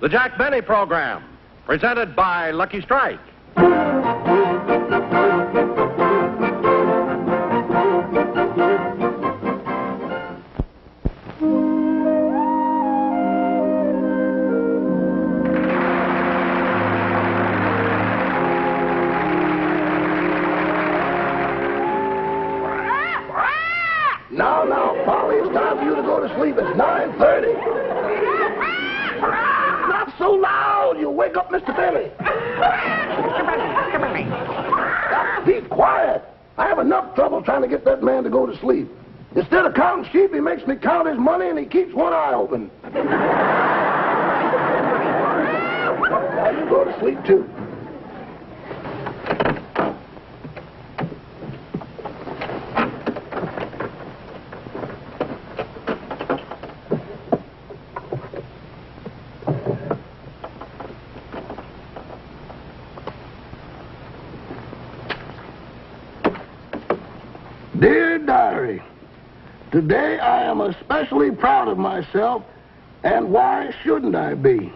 The Jack Benny Program, presented by Lucky Strike. Now, Polly, it's time for you to go to sleep. It's 9:30. Not so loud. You'll wake up Mr. Benny. Be quiet. I have enough trouble trying to get that man to go to sleep. Instead of counting sheep, he makes me count his money, and he keeps one eye open. Now you go to sleep, too. Dear Diary, today I am especially proud of myself, and why shouldn't I be?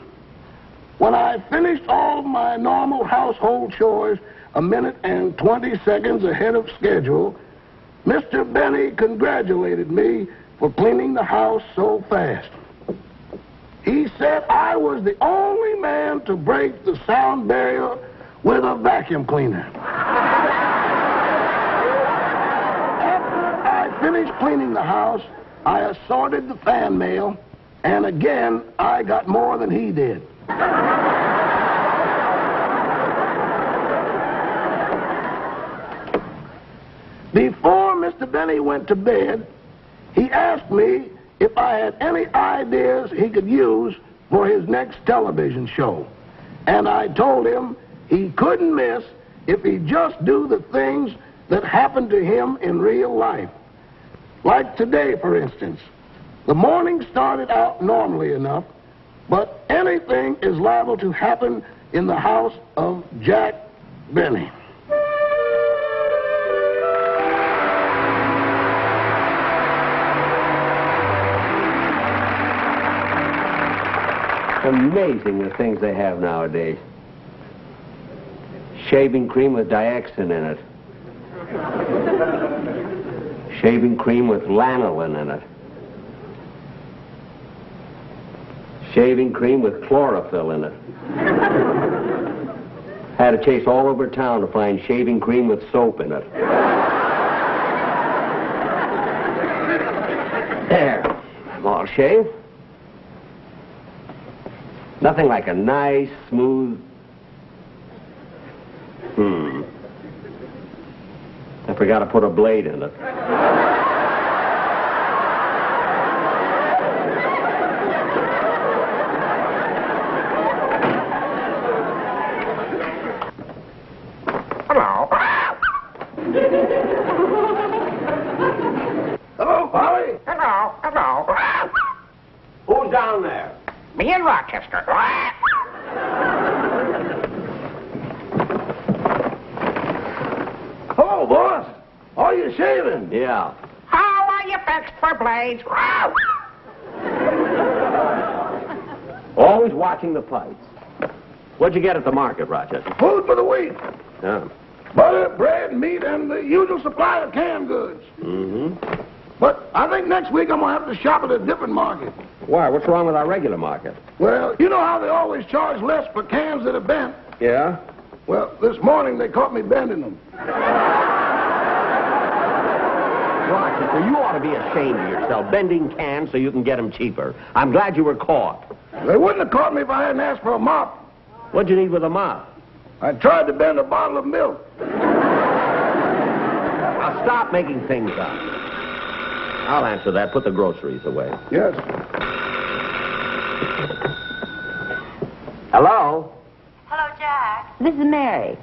When I finished all of my normal household chores a minute and 20 seconds ahead of schedule, Mr. Benny congratulated me for cleaning the house so fast. He said I was the only man to break the sound barrier with a vacuum cleaner. Finished cleaning the house, I assorted the fan mail, and again, I got more than he did. Before Mr. Benny went to bed, he asked me if I had any ideas he could use for his next television show. And I told him he couldn't miss if he'd just do the things that happened to him in real life. Like today, for instance. The morning started out normally enough, but anything is liable to happen in the house of Jack Benny. Amazing the things they have nowadays. Shaving cream with Diaxin in it. Shaving cream with lanolin in it. Shaving cream with chlorophyll in it. Had to chase all over town to find shaving cream with soap in it. There. I'm all shaved. Nothing like a nice, smooth... I forgot to put a blade in it. Hello. Hello, Polly. Hello. Who's down there? Me in Rochester. Hello, boss. Are you shaving? Yeah. How are you fixed for blades? Always watching the fights. What'd you get at the market, Rochester? Food for the week. Yeah. Butter, bread, meat, and the usual supply of canned goods. Mm-hmm. But I think next week I'm going to have to shop at a different market. Why? What's wrong with our regular market? Well, you know how they always charge less for cans that are bent? Yeah? Well, this morning they caught me bending them. Rochester, you ought to be ashamed of yourself, bending cans so you can get them cheaper. I'm glad you were caught. They wouldn't have caught me if I hadn't asked for a mop. What'd you need with a mop? I tried to bend a bottle of milk. Now stop making things up. I'll answer that. Put the groceries away. Yes. Hello? Hello, Jack. This is Mary.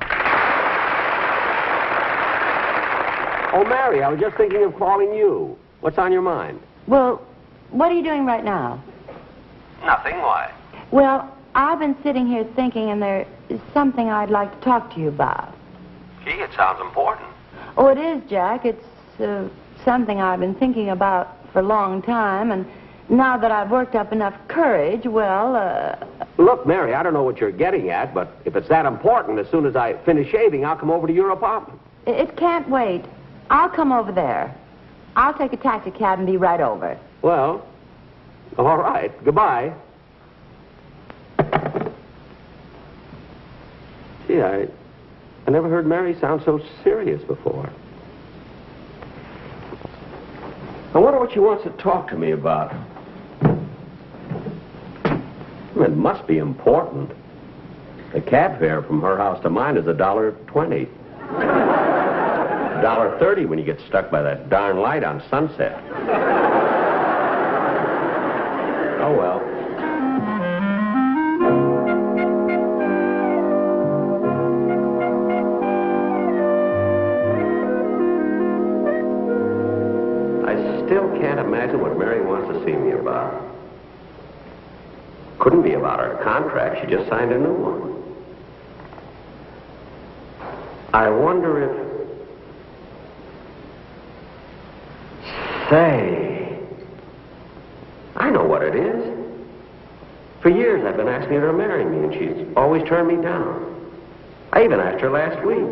Oh, Mary, I was just thinking of calling you. What's on your mind? Well, what are you doing right now? Nothing. Why? Well, I've been sitting here thinking, and there is something I'd like to talk to you about. Gee, it sounds important. Oh, it is, Jack. It's something I've been thinking about for a long time, and now that I've worked up enough courage, well, Look, Mary, I don't know what you're getting at, but if it's that important, as soon as I finish shaving, I'll come over to your apartment. It can't wait. I'll come over there. I'll take a taxi cab and be right over. Well, all right. Goodbye. Gee, I never heard Mary sound so serious before. I wonder what she wants to talk to me about. It must be important. The cab fare from her house to mine is $1.20. $1.30 when you get stuck by that darn light on Sunset. Oh, well. I still can't imagine what Mary wants to see me about. Couldn't be about her contract. She just signed a new one. I wonder if... Say, I know what it is. For years I've been asking her to marry me, and she's always turned me down. I even asked her last week.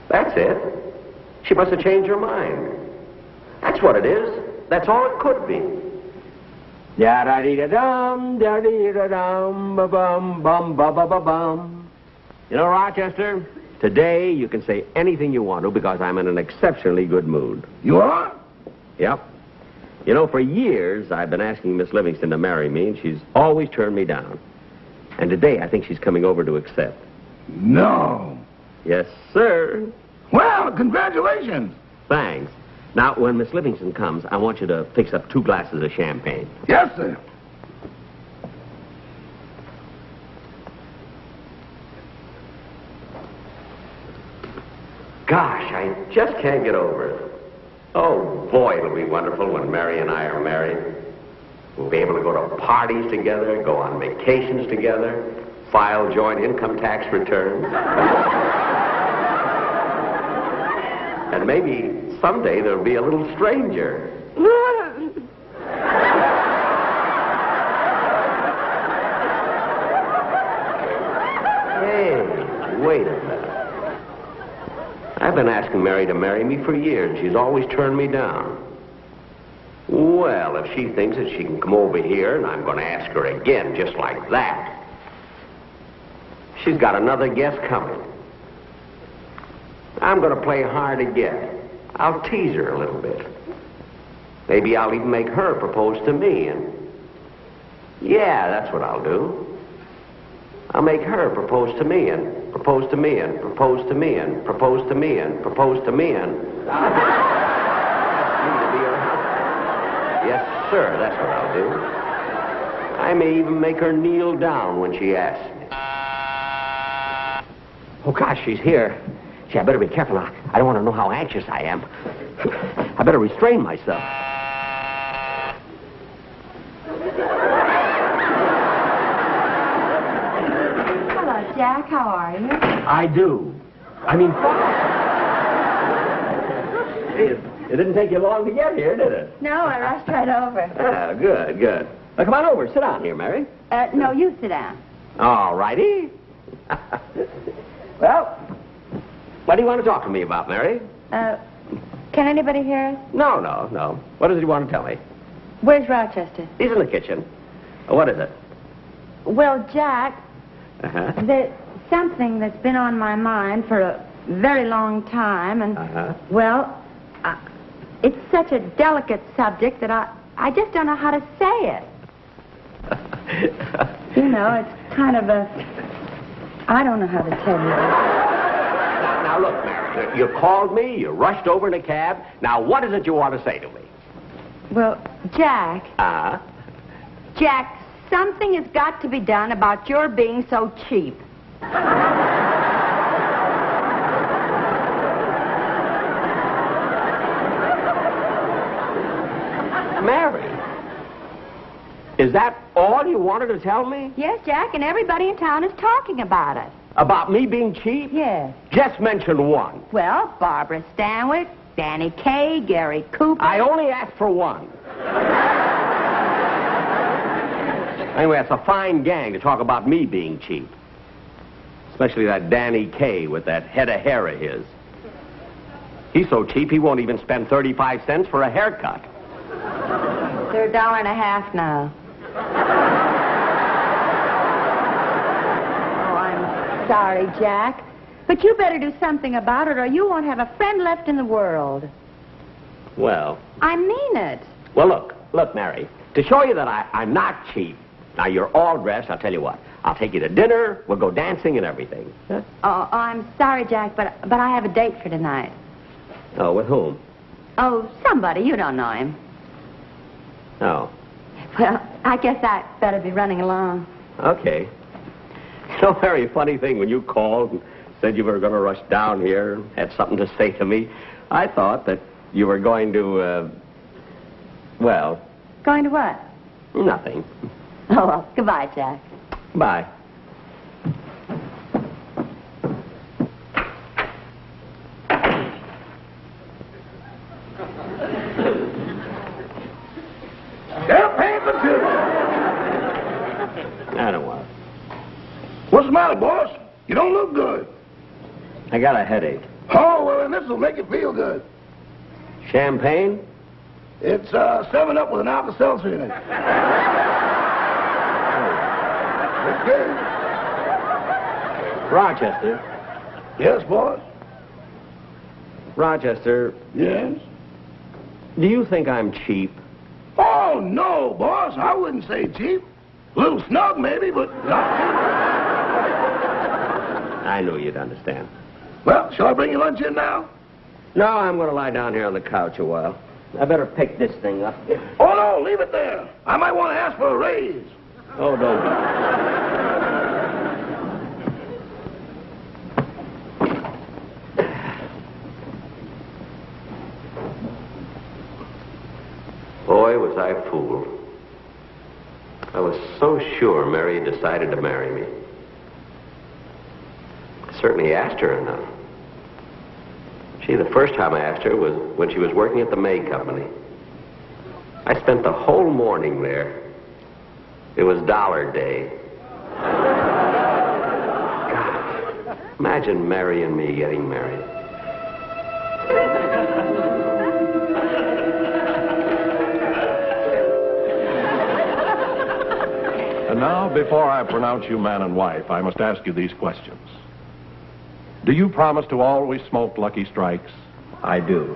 That's it. She must have changed her mind. That's what it is. That's all it could be. Da-da-dee-da-dum, da-dee-da-dum, ba-bum, bum, ba-ba-ba-bum. You know, Rochester, today you can say anything you want to because I'm in an exceptionally good mood. You are? Yep. You know, for years, I've been asking Miss Livingston to marry me, and she's always turned me down. And today, I think she's coming over to accept. No. Yes, sir. Well, congratulations. Thanks. Now, when Miss Livingston comes, I want you to fix up 2 glasses of champagne. Yes, sir. Gosh, I just can't get over it. Oh, boy, it'll be wonderful when Mary and I are married. We'll be able to go to parties together, go on vacations together, file joint income tax returns. And maybe someday there'll be a little stranger. Hey, wait a minute. I've been asking Mary to marry me for years. She's always turned me down. Well, if she thinks that she can come over here and I'm going to ask her again just like that, she's got another guest coming. I'm going to play hard to get. I'll tease her a little bit. Maybe I'll even make her propose to me, and... Yeah, that's what I'll do. I'll make her propose to me, and propose to me, and propose to me, and propose to me, and propose to me, and... Yes, sir, that's what I'll do. I may even make her kneel down when she asks me. Oh, gosh, she's here. Gee, I better be careful. I don't want to know how anxious I am. I better restrain myself. Hello, Jack. How are you? I do. I mean, it didn't take you long to get here, did it? No, I rushed right over. Ah, good, good. Now, come on over. Sit down here, Mary. No, you sit down. All righty. Well, what do you want to talk to me about, Mary? Can anybody hear us? No. What does he want to tell me? Where's Rochester? He's in the kitchen. What is it? Well, Jack, Uh-huh. there's something that's been on my mind for a very long time, and, well, it's such a delicate subject that I just don't know how to say it. You know, it's kind of a... I don't know how to tell you. Now, look, Mary, you called me, you rushed over in a cab. Now, what is it you want to say to me? Well, Jack... Jack, something has got to be done about your being so cheap. Mary, is that all you wanted to tell me? Yes, Jack, and everybody in town is talking about it. About me being cheap? Yes. Just mention one. Well, Barbara Stanwyck, Danny Kaye, Gary Cooper. I only asked for one. Anyway, it's a fine gang to talk about me being cheap. Especially that Danny Kaye with that head of hair of his. He's so cheap he won't even spend 35 cents for a haircut. They're $1.50 now. Oh, I'm sorry, Jack. But you better do something about it or you won't have a friend left in the world. Well. I mean it. Well, look, Mary. To show you that I'm not cheap. Now, you're all dressed. I'll tell you what. I'll take you to dinner. We'll go dancing and everything. Huh? Oh, I'm sorry, Jack, but I have a date for tonight. Oh, with whom? Oh, somebody. You don't know him. Oh. Well, I guess I better be running along. Okay. So very funny thing when you called and said you were going to rush down here and had something to say to me. I thought that you were going to, well... Going to what? Nothing. Oh, well, goodbye, Jack. Bye. Champagne for two. I don't want it. What's the matter, boss? You don't look good. I got a headache. Oh, well, then this will make you feel good. Champagne? It's 7-Up with an Alka-Seltzer in it. Okay. Rochester. Yes, boss? Rochester, Yes? do you think I'm cheap? Oh, no, boss. I wouldn't say cheap. A little snug, maybe, but not cheap. I knew you'd understand. Well, shall I bring your lunch in now? No, I'm going to lie down here on the couch a while. I better pick this thing up. Oh, no, leave it there. I might want to ask for a raise. Oh, don't be. Boy, was I fooled. I was so sure Mary had decided to marry me. I certainly asked her enough. The first time I asked her was when she was working at the May Company. I spent the whole morning there. It was Dollar Day. God, imagine Mary and me getting married. And now, before I pronounce you man and wife, I must ask you these questions. Do you promise to always smoke Lucky Strikes? I do.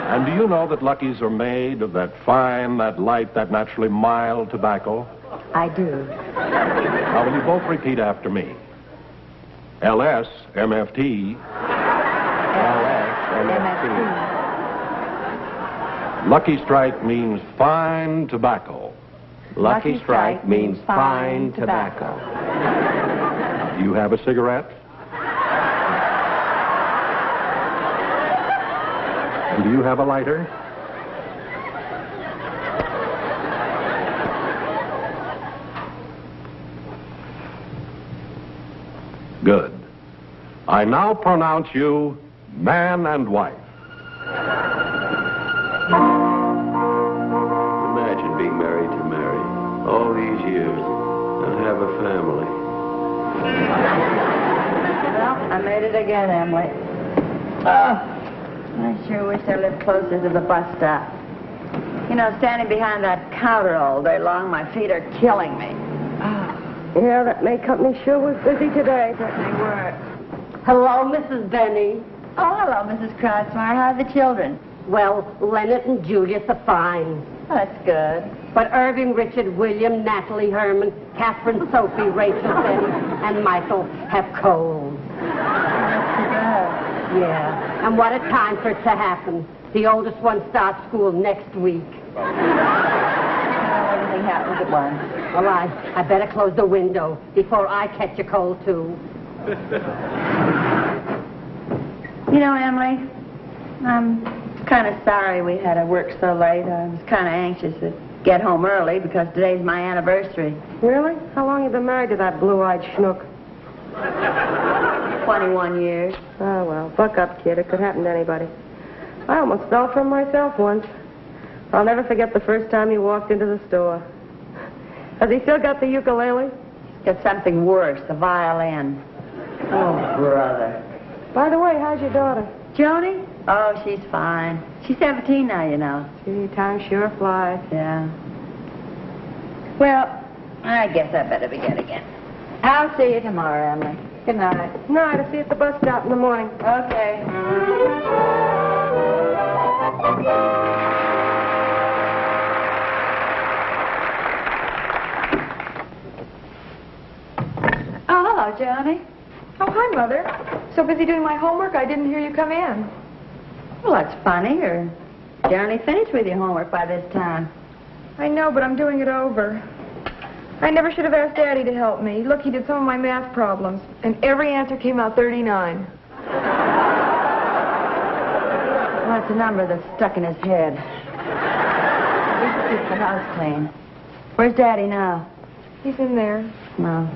And do you know that Luckies are made of that fine, that light, that naturally mild tobacco? I do. Now, will you both repeat after me? LS, MFT. LS, MFT. Lucky Strike means fine tobacco. Lucky Strike means fine tobacco. Do you have a cigarette? And do you have a lighter? Good. I now pronounce you man and wife. Imagine being married to Mary all these years and have a family. Well, I made it again, Emily. I sure wish I lived closer to the bus stop. You know, standing behind that counter all day long, my feet are killing me. Yeah, that May Company sure was busy today. They were. Hello, Mrs. Benny. Oh, hello, Mrs. Kratzmeyer. How are the children? Well, Leonard and Julius are fine. Oh, that's good. But Irving, Richard, William, Natalie, Herman, Catherine, Sophie, Rachel, Benny, and Michael have colds. Yeah. And what a time for it to happen. The oldest one starts school next week. Everything happens at once. Well, I better close the window before I catch a cold, too. You know, Emily, I'm kind of sorry we had to work so late. I was kind of anxious to get home early because today's my anniversary. Really? How long have you been married to that blue-eyed schnook? 21 years. Oh, well, buck up, kid. It could happen to anybody. I almost fell for him myself once. I'll never forget the first time he walked into the store. Has he still got the ukulele? Got something worse, the violin. Oh, brother. By the way, how's your daughter? Joni? Oh, she's fine. She's 17 now, you know. Gee, time sure flies. Yeah. Well, I guess I better begin again. I'll see you tomorrow, Emily. Good night. Night. I'll see you at the bus stop in the morning. Okay. Oh, hello, Johnny. Oh, hi, Mother. So busy doing my homework, I didn't hear you come in. Well, that's funny. You're generally finished with your homework by this time. I know, but I'm doing it over. I never should have asked Daddy to help me. Look, he did some of my math problems, and every answer came out 39. Well, it's a number that's stuck in his head. At least it keeps the house clean. Where's Daddy now? He's in there. No.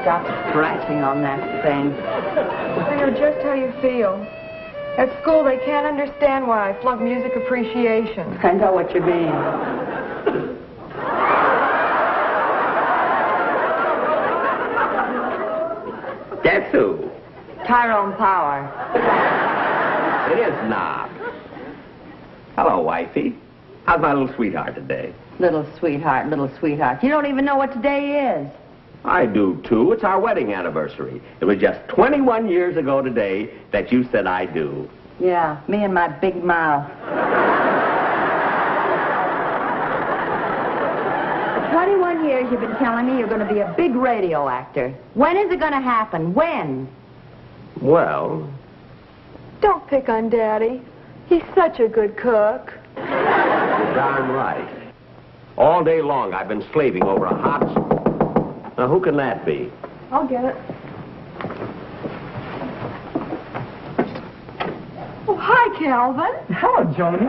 Stop scratching on that thing. I know just how you feel. At school, they can't understand why I flunked music appreciation. I know what you mean. Guess who? Tyrone Power. It is not. Hello, wifey. How's my little sweetheart today? Little sweetheart, little sweetheart. You don't even know what today is. I do, too. It's our wedding anniversary. It was just 21 years ago today that you said I do. Yeah, me and my big mouth. For 21 years you've been telling me you're going to be a big radio actor. When is it going to happen? When? Well, Don't pick on Daddy. He's such a good cook. you're darn right. All day long I've been slaving over a hot... Now, who can that be? I'll get it. Oh, hi, Calvin. Hello, Joni.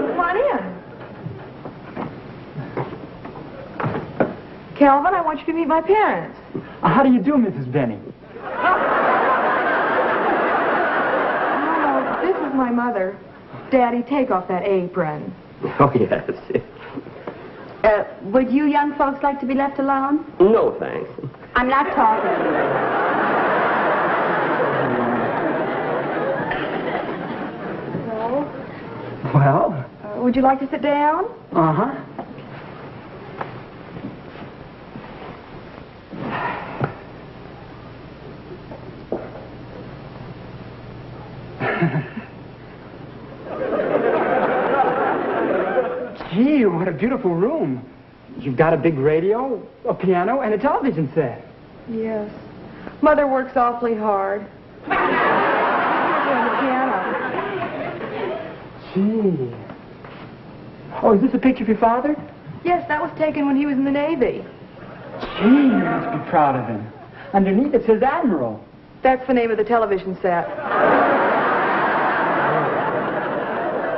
Come on in. Calvin, I want you to meet my parents. How do you do, Mrs. Benny? Oh, this is my mother. Daddy, take off that apron. Oh, yes. Would you young folks like to be left alone? No, thanks. I'm not talking to you. Well? Would you like to sit down? Uh-huh. Gee, what a beautiful room. You've got a big radio, a piano, and a television set. Yes. Mother works awfully hard. On the piano. Gee. Oh, is this a picture of your father? Yes, that was taken when he was in the Navy. Gee, you must be proud of him. Underneath it says Admiral. That's the name of the television set.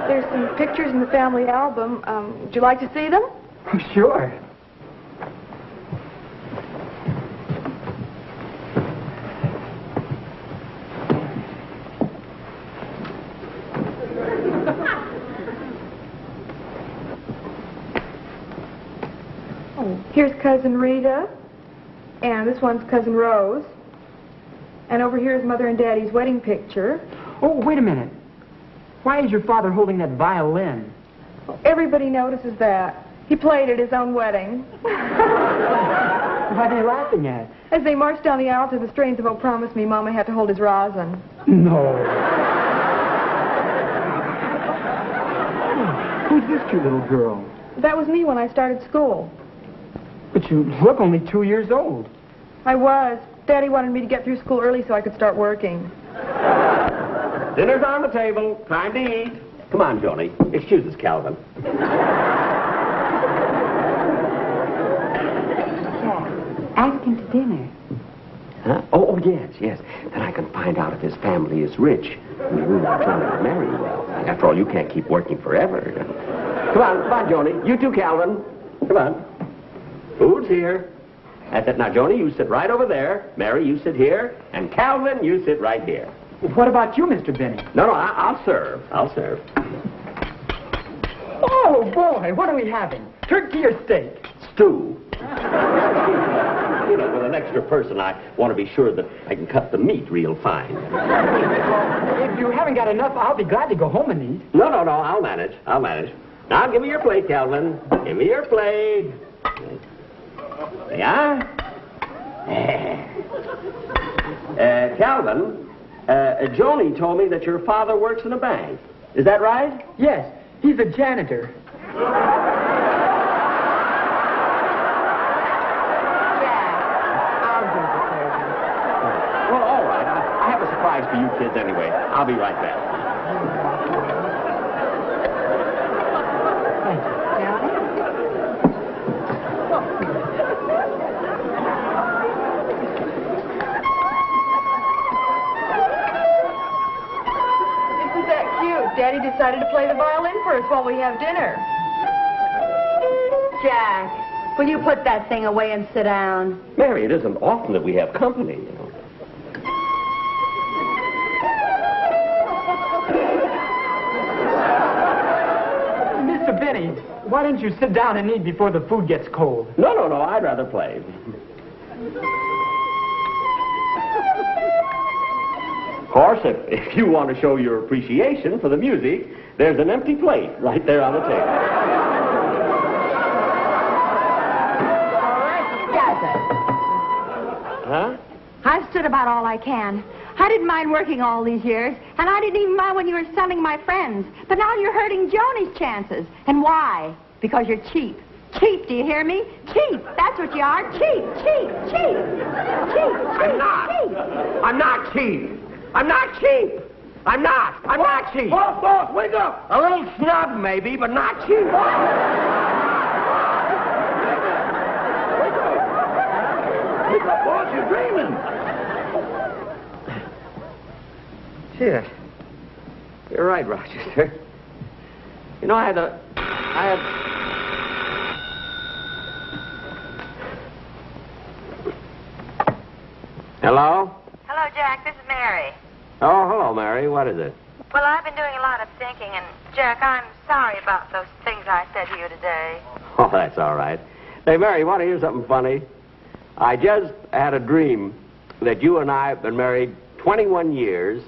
There's some pictures in the family album. Would you like to see them? Oh, sure. Oh, here's Cousin Rita. And this one's Cousin Rose. And over here is Mother and Daddy's wedding picture. Oh, wait a minute. Why is your father holding that violin? Everybody notices that. He played at his own wedding. What are you laughing at? As they marched down the aisle to the strains of Oh Promise Me, Mama had to hold his rosin. No. Who's this cute little girl? That was me when I started school. But you look only 2 years old. I was. Daddy wanted me to get through school early so I could start working. Dinner's on the table. Time to eat. Come on, Joni. Excuse us, Calvin. Ask him to dinner. Huh? Oh, yes. Then I can find out if his family is rich. We really want to marry well. After all, you can't keep working forever. Come on, Joni. You too, Calvin. Come on. Food's here. That's it. Now, Joni, you sit right over there. Mary, you sit here. And Calvin, you sit right here. What about you, Mr. Benny? No, I'll serve. I'll serve. Oh, boy, what are we having? Turkey or steak? Stew. You know, with an extra person, I want to be sure that I can cut the meat real fine. If you haven't got enough, I'll be glad to go home and eat. No, I'll manage. Now, give me your plate, Calvin. Give me your plate. There you are. Calvin, Joni told me that your father works in a bank. Is that right? Yes, he's a janitor. Well, all right. I have a surprise for you kids anyway. I'll be right back. Isn't that cute? Daddy decided to play the violin for us while we have dinner. Jack, will you put that thing away and sit down? Mary, it isn't often that we have company, you know. Mr. Benny, why don't you sit down and eat before the food gets cold? No, I'd rather play. Of course, if you want to show your appreciation for the music, there's an empty plate right there on the table. Huh? I've stood about all I can. I didn't mind working all these years, and I didn't even mind when you were selling my friends. But now you're hurting Joni's chances. And why? Because you're cheap. Cheap, do you hear me? Cheap. That's what you are. Cheap. I'm not. I'm not cheap. I'm not cheap. I'm not cheap. Boss, wake up! A little snub, maybe, but not cheap. Wake up, boss, you're dreaming. Shit. You're right, Rochester. You know, I had... Hello? Hello, Jack. This is Mary. Oh, hello, Mary. What is it? Well, I've been doing a lot of thinking, and, Jack, I'm sorry about those things I said to you today. Oh, that's all right. Hey, Mary, want to hear something funny? I just had a dream that you and I have been married 21 years,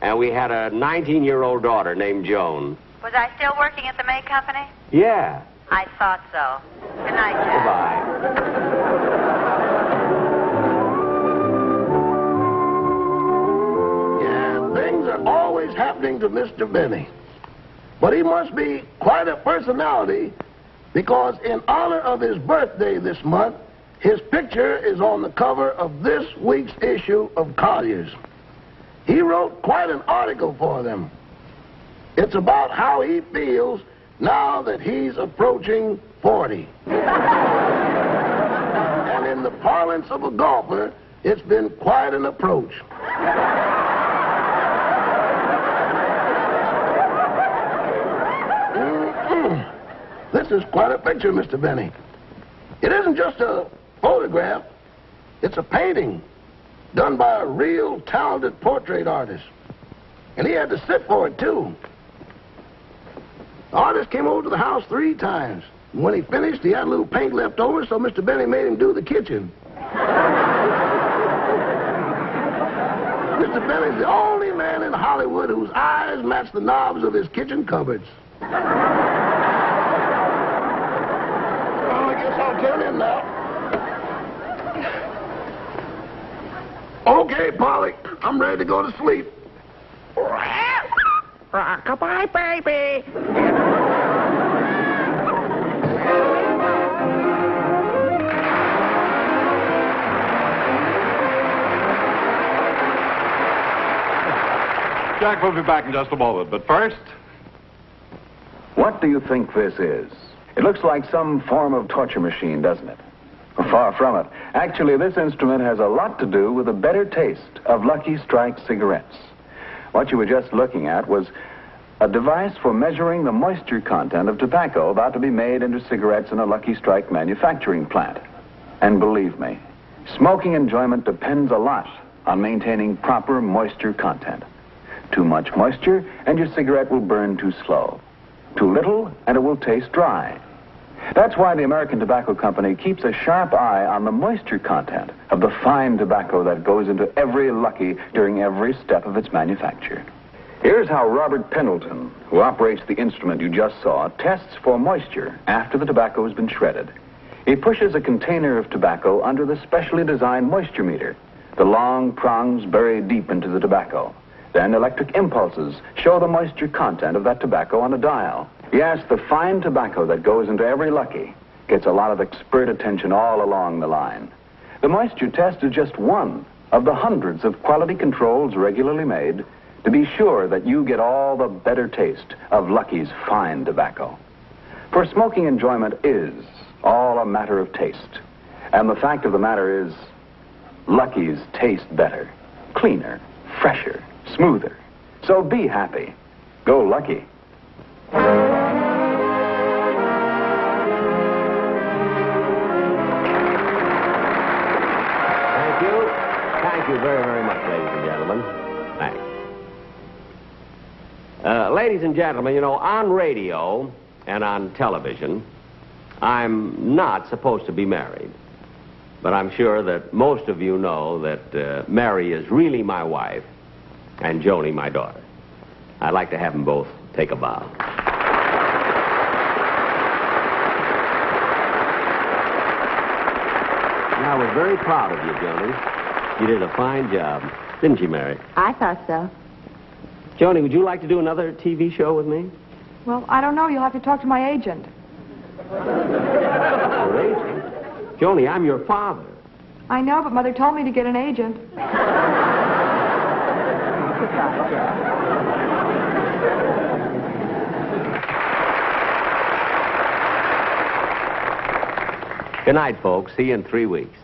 and we had a 19-year-old daughter named Joan. Was I still working at the May Company? Yeah. I thought so. Good night, Jack. Goodbye. Things are always happening to Mr. Benny. But he must be quite a personality, because in honor of his birthday this month, his picture is on the cover of this week's issue of Collier's. He wrote quite an article for them. It's about how he feels now that he's approaching 40. And in the parlance of a golfer, it's been quite an approach. This is quite a picture, Mr. Benny. It isn't just a photograph. It's a painting done by a real talented portrait artist. And he had to sit for it, too. The artist came over to the house 3 times. And when he finished, he had a little paint left over, so Mr. Benny made him do the kitchen. Mr. Benny's the only man in Hollywood whose eyes match the knobs of his kitchen cupboards. I'll turn in now. Okay, Polly, I'm ready to go to sleep. Rock-a-bye, baby. Jack will be back in just a moment, but first... What do you think this is? It looks like some form of torture machine, doesn't it? Far from it. Actually, this instrument has a lot to do with the better taste of Lucky Strike cigarettes. What you were just looking at was a device for measuring the moisture content of tobacco about to be made into cigarettes in a Lucky Strike manufacturing plant. And believe me, smoking enjoyment depends a lot on maintaining proper moisture content. Too much moisture, and your cigarette will burn too slow. Too little, and it will taste dry. That's why the American Tobacco Company keeps a sharp eye on the moisture content of the fine tobacco that goes into every Lucky during every step of its manufacture. Here's how Robert Pendleton, who operates the instrument you just saw, tests for moisture after the tobacco has been shredded. He pushes a container of tobacco under the specially designed moisture meter, the long prongs buried deep into the tobacco. Then electric impulses show the moisture content of that tobacco on a dial. Yes, the fine tobacco that goes into every Lucky gets a lot of expert attention all along the line. The moisture test is just one of the hundreds of quality controls regularly made to be sure that you get all the better taste of Lucky's fine tobacco. For smoking enjoyment is all a matter of taste. And the fact of the matter is, Lucky's taste better, cleaner, fresher, smoother. So be happy. Go Lucky. Thank you. Thank you very, very much, ladies and gentlemen. Thanks. Ladies and gentlemen, you know, on radio and on television, I'm not supposed to be married. But I'm sure that most of you know that Mary is really my wife and Joni my daughter. I'd like to have them both take a bow. And I was very proud of you, Joni. You did a fine job. Didn't you, Mary? I thought so. Joni, would you like to do another TV show with me? Well, I don't know. You'll have to talk to my agent. Your agent? Joni, I'm your father. I know, but Mother told me to get an agent. Good night, folks. See you in 3 weeks.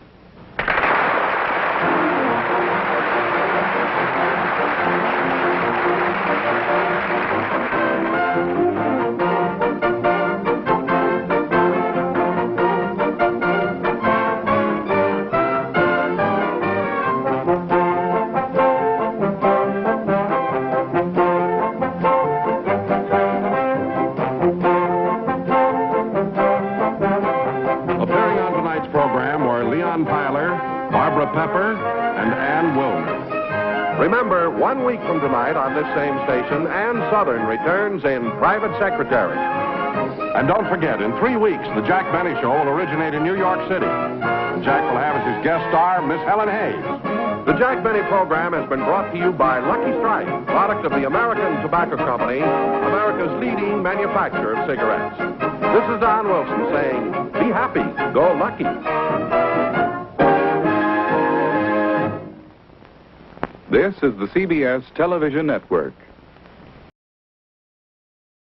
Appearing on tonight's program were Leon Tyler, Barbara Pepper, and Ann Wilner. Remember, 1 week from tonight on this same station, Ann Southern returns in Private Secretary. And don't forget, in 3 weeks, the Jack Benny Show will originate in New York City. And Jack will have as his guest star, Miss Helen Hayes. The Jack Benny program has been brought to you by Lucky Strike, product of the American Tobacco Company, America's leading manufacturer of cigarettes. This is Don Wilson saying, be happy, go Lucky. This is the CBS Television Network.